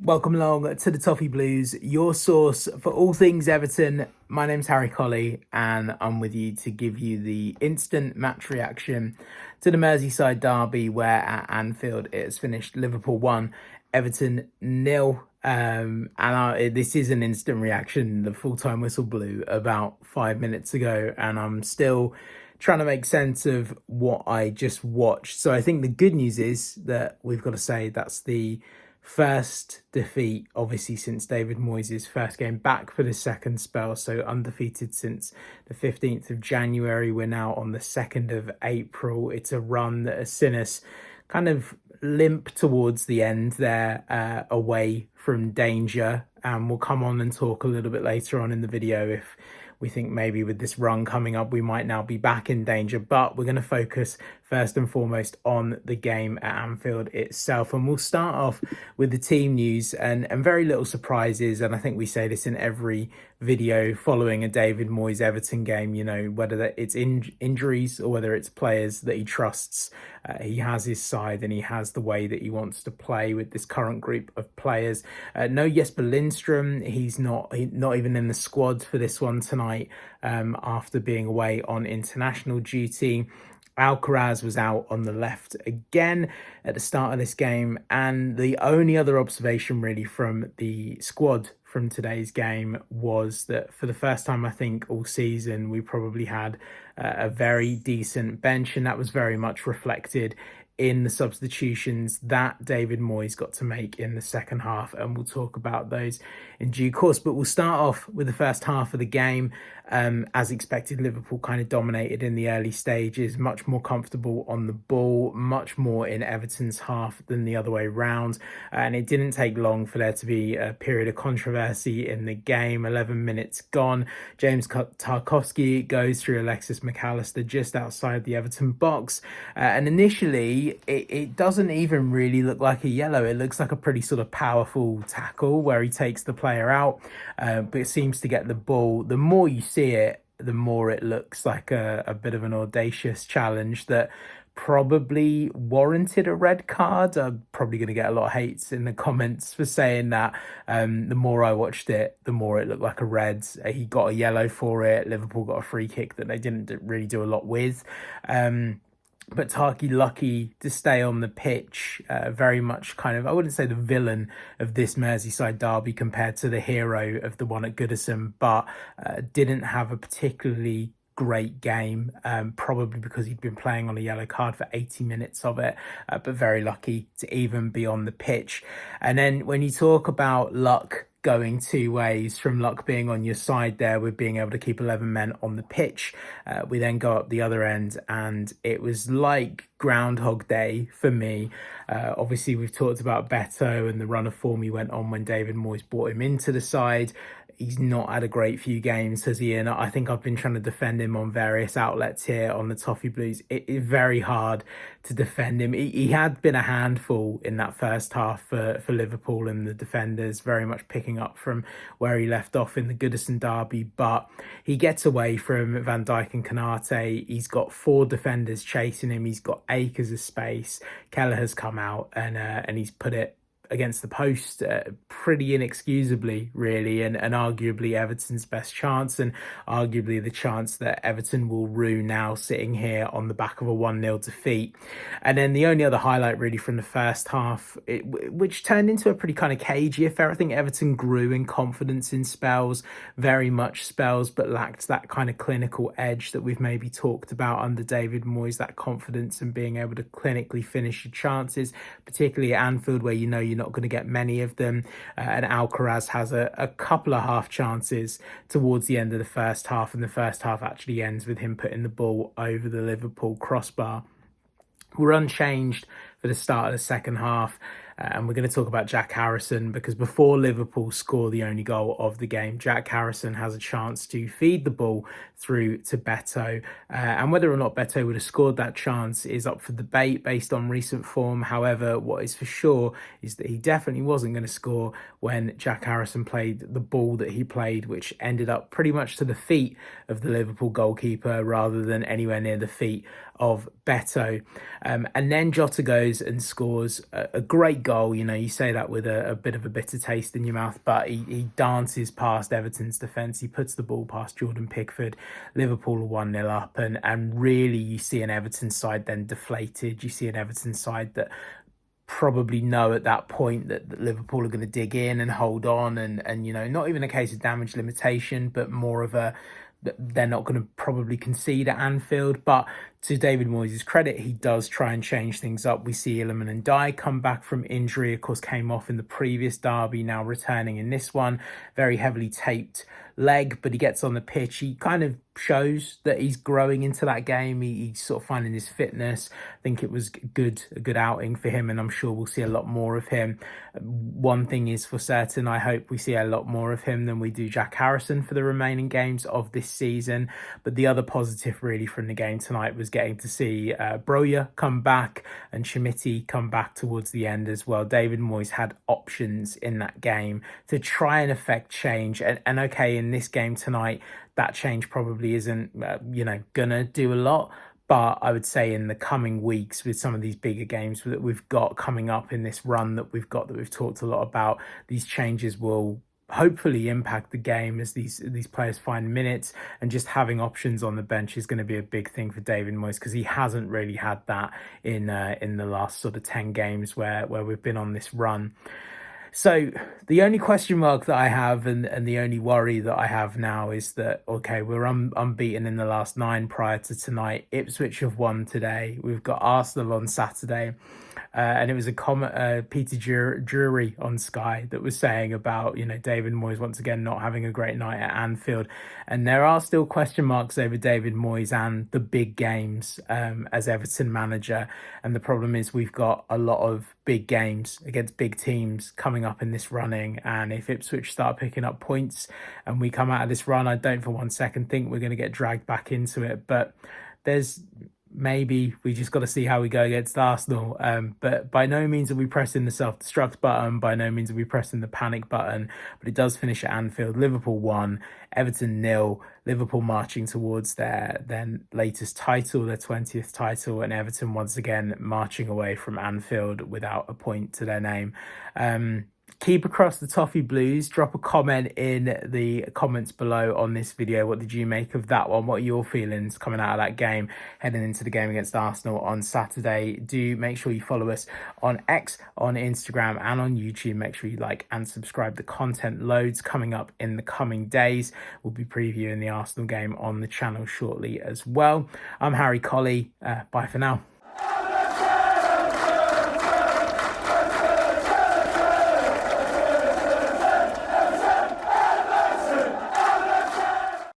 Welcome along to the Toffee Blues, your source for all things Everton. My name's Harry Colley, and I'm with you to give you the instant match reaction to the Merseyside derby, where at Anfield it has finished Liverpool 1, Everton 0. This is an instant reaction. The full-time whistle blew about 5 minutes ago, and I'm still trying to make sense of what I just watched. So I think the good news is that we've got to say that's the first defeat, obviously, since David Moyes' first game back for the second spell. So undefeated since the 15th of January. We're now on the 2nd of April. It's a run that has seen us kind of limp towards the end there, away from danger. And we'll come on and talk a little bit later on in the video if we think maybe with this run coming up, we might now be back in danger. But we're going to focus first and foremost on the game at Anfield itself. And we'll start off with the team news and very little surprises. And I think we say this in every video following a David Moyes Everton game, you know, whether it's injuries or whether it's players that he trusts. He has his side and he has the way that he wants to play with this current group of players. No Jesper Lindstrom, he's not even in the squad for this one tonight, after being away on international duty. Alcaraz was out on the left again at the start of this game. And the only other observation really from the squad from today's game was that for the first time, I think, all season, we probably had a very decent bench. And that was very much reflected in the substitutions that David Moyes got to make in the second half. And we'll talk about those in due course. But we'll start off with the first half of the game. As expected, Liverpool kind of dominated in the early stages, much more comfortable on the ball, much more in Everton's half than the other way round. And it didn't take long for there to be a period of controversy in the game. 11 minutes gone. James Tarkowski goes through Alexis McAllister just outside the Everton box. And initially, it doesn't even really look like a yellow. It looks like a pretty sort of powerful tackle where he takes the player out, but it seems to get the ball. The more you see it, the more it looks like a bit of an audacious challenge that probably warranted a red card. I'm probably going to get a lot of hates in the comments for saying that. The more I watched it, the more it looked like a red. He got a yellow for it. Liverpool got a free kick that they didn't really do a lot with. But Tarky lucky to stay on the pitch, very much kind of, I wouldn't say the villain of this Merseyside derby compared to the hero of the one at Goodison, but didn't have a particularly great game, probably because he'd been playing on a yellow card for 80 minutes of it, but very lucky to even be on the pitch. And then when you talk about luck going two ways, from luck being on your side there with being able to keep 11 men on the pitch, we then go up the other end and it was like Groundhog Day for me. Obviously we've talked about Beto and the run of form he went on when David Moyes brought him into the side. He's not had a great few games, has he? And I think I've been trying to defend him on various outlets here on the Toffee Blues. It is very hard to defend him. He had been a handful in that first half for Liverpool, and the defenders very much picking up from where he left off in the Goodison derby. But he gets away from Van Dijk and Konate. He's got 4 defenders chasing him. He's got acres of space. Keller has come out and he's put it against the post pretty inexcusably, really, and arguably Everton's best chance, and arguably the chance that Everton will rue now sitting here on the back of a 1-0 defeat. And then the only other highlight really from the first half, which turned into a pretty kind of cagey affair. I think Everton grew in confidence in spells, very much spells, but lacked that kind of clinical edge that we've maybe talked about under David Moyes, that confidence and being able to clinically finish your chances, particularly at Anfield where you know you're not going to get many of them. And Alcaraz has a couple of half chances towards the end of the first half, and the first half actually ends with him putting the ball over the Liverpool crossbar. We're unchanged for the start of the second half. And we're going to talk about Jack Harrison, because before Liverpool score the only goal of the game, Jack Harrison has a chance to feed the ball through to Beto. And whether or not Beto would have scored that chance is up for debate based on recent form. However, what is for sure is that he definitely wasn't going to score when Jack Harrison played the ball that he played, which ended up pretty much to the feet of the Liverpool goalkeeper rather than anywhere near the feet of Beto. And then Jota goes goes and scores a great goal. You know, you say that with a bit of a bitter taste in your mouth, but he dances past Everton's defence. He puts the ball past Jordan Pickford. Liverpool are 1-0 up, and really you see an Everton side then deflated. You see an Everton side that probably know at that point that Liverpool are going to dig in and hold on, and you know, not even a case of damage limitation, but more of a they're not going to probably concede at Anfield. But to David Moyes' credit, he does try and change things up. We see Iliman and Dye come back from injury, of course, came off in the previous derby, now returning in this one. Very heavily taped leg, but he gets on the pitch. He kind of shows that he's growing into that game. He's sort of finding his fitness. I think it was a good outing for him, and I'm sure we'll see a lot more of him. One thing is for certain, I hope we see a lot more of him than we do Jack Harrison for the remaining games of this season. But the other positive really from the game tonight was getting to see Broja come back and Schmidt come back towards the end as well. David Moyes had options in that game to try and affect change, and okay, in this game tonight, that change probably isn't, gonna do a lot. But I would say in the coming weeks, with some of these bigger games that we've got coming up in this run that we've talked a lot about, these changes will hopefully impact the game as these players find minutes, and just having options on the bench is going to be a big thing for David Moyes, because he hasn't really had that in the last sort of 10 games where we've been on this run. So the only question mark that I have, and the only worry that I have now, is that, okay, we're unbeaten in the last 9 prior to tonight. Ipswich have won today. We've got Arsenal on Saturday. And it was a comment, Peter Drury on Sky that was saying about, David Moyes once again not having a great night at Anfield. And there are still question marks over David Moyes and the big games as Everton manager. And the problem is we've got a lot of big games against big teams coming up in this running. And if Ipswich start picking up points and we come out of this run, I don't for one second think we're going to get dragged back into it. But maybe we just got to see how we go against Arsenal. But by no means are we pressing the self-destruct button. By no means are we pressing the panic button. But it does finish at Anfield. Liverpool 1, Everton 0. Liverpool marching towards their latest title, their 20th title, and Everton once again marching away from Anfield without a point to their name. Keep across the Toffee Blues. Drop a comment in the comments below on this video. What did you make of that one? What are your feelings coming out of that game, heading into the game against Arsenal on Saturday? Do make sure you follow us on X, on Instagram, and on YouTube. Make sure you like and subscribe. The content loads coming up in the coming days. We'll be previewing the Arsenal game on the channel shortly as well. I'm Harry Colley. Bye for now.